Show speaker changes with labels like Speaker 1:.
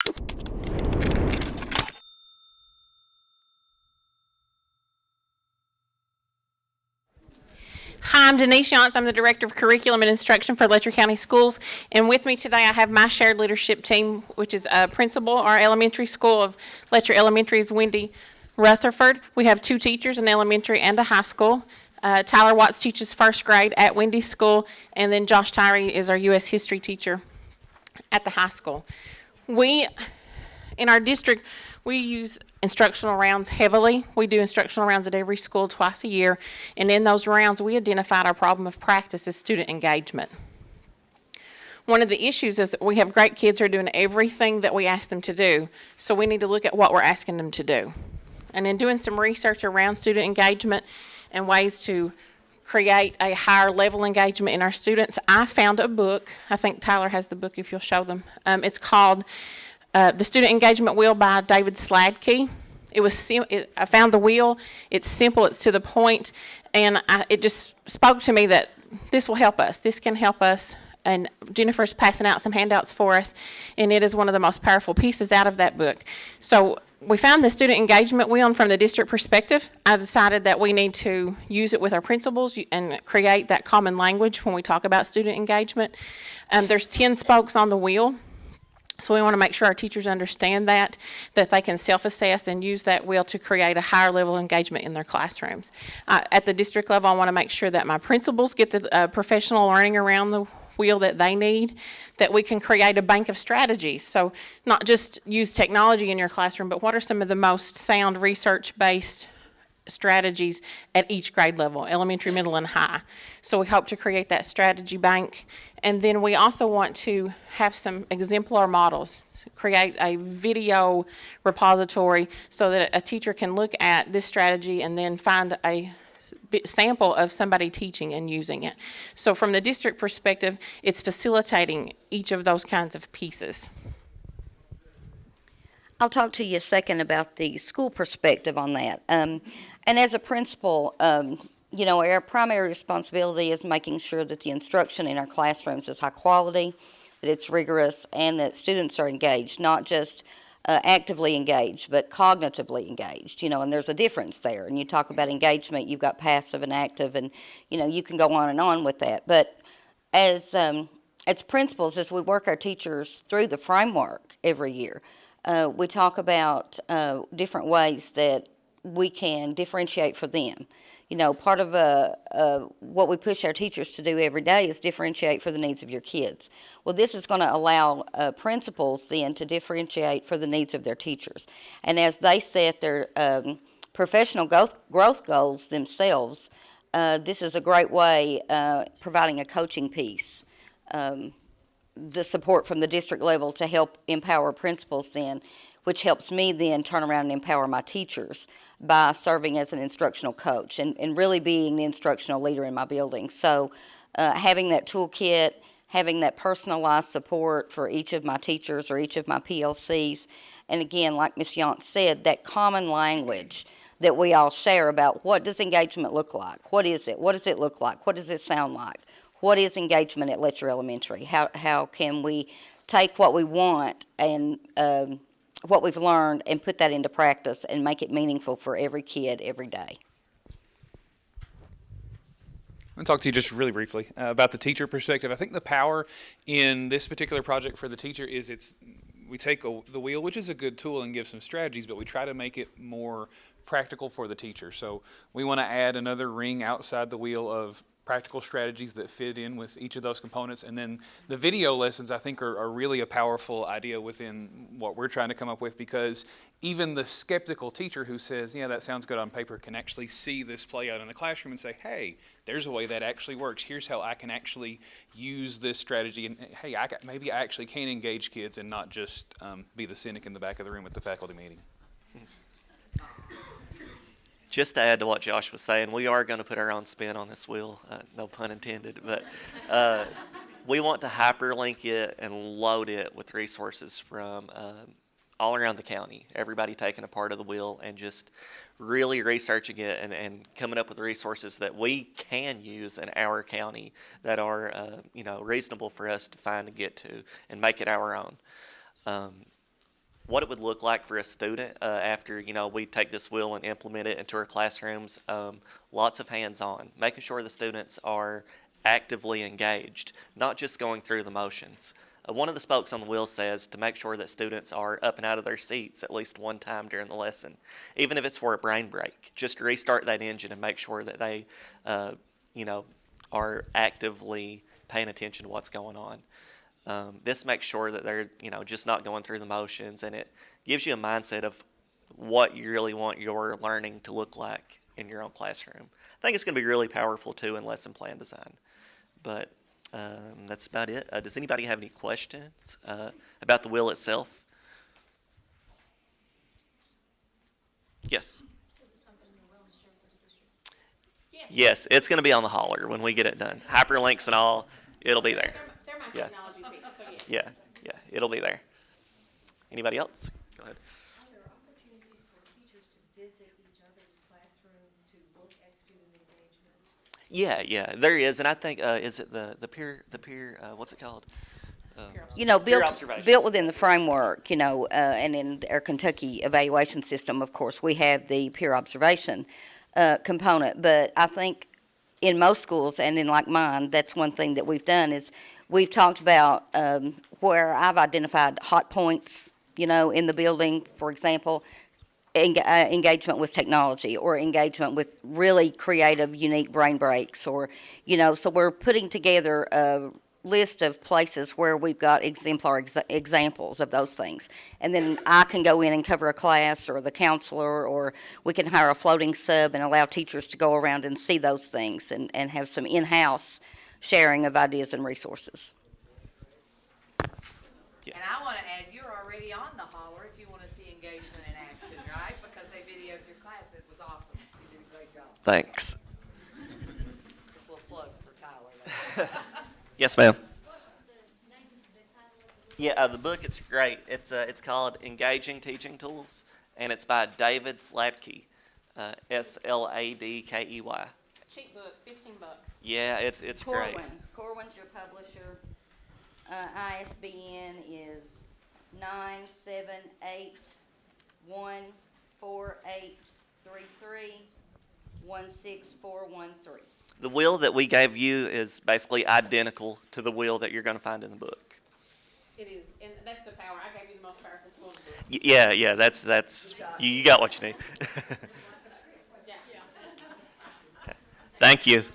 Speaker 1: Hi, I'm Denise Yonce. I'm the Director of Curriculum and Instruction for Letcher County Schools. And with me today, I have my shared leadership team, which is principal. Our elementary school of Letcher Elementary is Wendy Rutherford. We have 2 teachers, an elementary and a high school. Tyler Watts teaches first grade at Wendy's school, and then Josh Tyree is our U.S. history teacher at the high school. In our district, we use instructional rounds heavily. We do instructional rounds at every school twice a year, and in those rounds, we identified our problem of practice as student engagement. One of the issues is that we have great kids who are doing everything that we ask them to do, so we need to look at what we're asking them to do. And in doing some research around student engagement and ways to create a higher level engagement in our students, I found a book. I think Tyler has the book if you'll show them. It's called The Student Engagement Wheel by David Sladkey. I found the wheel. It's simple, it's to the point, and it just spoke to me that this will help us. This can help us, and Jennifer's passing out some handouts for us, and it is one of the most powerful pieces out of that book. So we found the student engagement wheel, and from the district perspective, I decided that we need to use it with our principals and create that common language when we talk about student engagement. There's 10 spokes on the wheel. So we want to make sure our teachers understand that they can self-assess and use that wheel to create a higher level of engagement in their classrooms. At the district level, I want to make sure that my principals get the professional learning around the wheel that they need, that we can create a bank of strategies. So not just use technology in your classroom, but what are some of the most sound research-based strategies at each grade level, elementary, middle, and high. So we hope to create that strategy bank. And then we also want to have some exemplar models, create a video repository so that a teacher can look at this strategy and then find a sample of somebody teaching and using it. So from the district perspective, it's facilitating each of those kinds of pieces.
Speaker 2: I'll talk to you a second about the school perspective on that. And as a principal, our primary responsibility is making sure that the instruction in our classrooms is high quality, that it's rigorous, and that students are engaged, not just actively engaged, but cognitively engaged, and there's a difference there. And you talk about engagement, you've got passive and active, and, you can go on and on with that. But as principals, as we work our teachers through the framework every year, we talk about different ways that we can differentiate for them. Part of what we push our teachers to do every day is differentiate for the needs of your kids. Well, this is going to allow principals then to differentiate for the needs of their teachers. And as they set their professional growth goals themselves, this is a great way providing a coaching piece. The support from the district level to help empower principals then, which helps me then turn around and empower my teachers by serving as an instructional coach and really being the instructional leader in my building. So having that toolkit, having that personalized support for each of my teachers or each of my PLCs, and again, like Ms. Yonce said, that common language that we all share about what does engagement look like? What is it? What does it look like? What does it sound like? What is engagement at Letcher Elementary? How can we take what we want and what we've learned and put that into practice and make it meaningful for every kid every day?
Speaker 3: I'm going to talk to you just really briefly about the teacher perspective. I think the power in this particular project for the teacher is we take the wheel, which is a good tool, and give some strategies, but we try to make it more practical for the teacher. So we want to add another ring outside the wheel of practical strategies that fit in with each of those components. And then the video lessons, I think, are really a powerful idea within what we're trying to come up with, because even the skeptical teacher who says, yeah, that sounds good on paper, can actually see this play out in the classroom and say, hey, there's a way that actually works. Here's how I can actually use this strategy. And hey, maybe I actually can engage kids and not just be the cynic in the back of the room at the faculty meeting.
Speaker 4: Just to add to what Josh was saying, we are going to put our own spin on this wheel, no pun intended, but we want to hyperlink it and load it with resources from all around the county, everybody taking a part of the wheel and just really researching it and coming up with resources that we can use in our county that are reasonable for us to find and get to and make it our own. what it would look like for a student after, we take this wheel and implement it into our classrooms. Lots of hands-on, making sure the students are actively engaged, not just going through the motions. One of the spokes on the wheel says to make sure that students are up and out of their seats at least one time during the lesson, even if it's for a brain break. Just restart that engine and make sure that they, are actively paying attention to what's going on. This makes sure that they're, just not going through the motions, and it gives you a mindset of what you really want your learning to look like in your own classroom. I think it's going to be really powerful too in lesson plan design. But that's about it. Does anybody have any questions about the wheel itself? Yes. Yes, it's going to be on the hauler when we get it done. Hyperlinks and all, it'll be there.
Speaker 1: They're my
Speaker 4: Yeah.
Speaker 1: technology people, so yeah.
Speaker 4: Yeah, it'll be there. Anybody else? Go ahead.
Speaker 5: Are there opportunities for teachers to visit each other's classrooms to look at student engagement?
Speaker 4: Yeah, there is, and I think is it the peer what's it called? Peer
Speaker 2: Built
Speaker 4: observation.
Speaker 2: within the framework, and in our Kentucky evaluation system, of course, we have the peer observation component. But I think in most schools, and in like mine, that's one thing that we've done is we've talked about where I've identified hot points, in the building, for example, engagement with technology or engagement with really creative, unique brain breaks, or, so we're putting together a list of places where we've got exemplar examples of those things. And then I can go in and cover a class, or the counselor, or we can hire a floating sub and allow teachers to go around and see those things and have some in-house sharing of ideas and resources.
Speaker 6: And I want to add, you're already on the hauler if you want to see engagement in action, right? Because they videoed your class. It was awesome. You did a great job.
Speaker 4: Thanks.
Speaker 6: Just a little plug for Tyler.
Speaker 4: Yes, ma'am. Yeah, the book, it's great. It's called Engaging Teaching Tools, and it's by David Sladkey, Sladkey.
Speaker 1: Cheap book, $15.
Speaker 4: Yeah, it's great.
Speaker 2: Corwin's your publisher. ISBN is 9781483316413.
Speaker 4: The wheel that we gave you is basically identical to the wheel that you're going to find in the book.
Speaker 1: It is, and that's the power. I gave you the most powerful tool in the book.
Speaker 4: Yeah, that's you got what you need.
Speaker 1: Yeah.
Speaker 4: Okay. Thank you.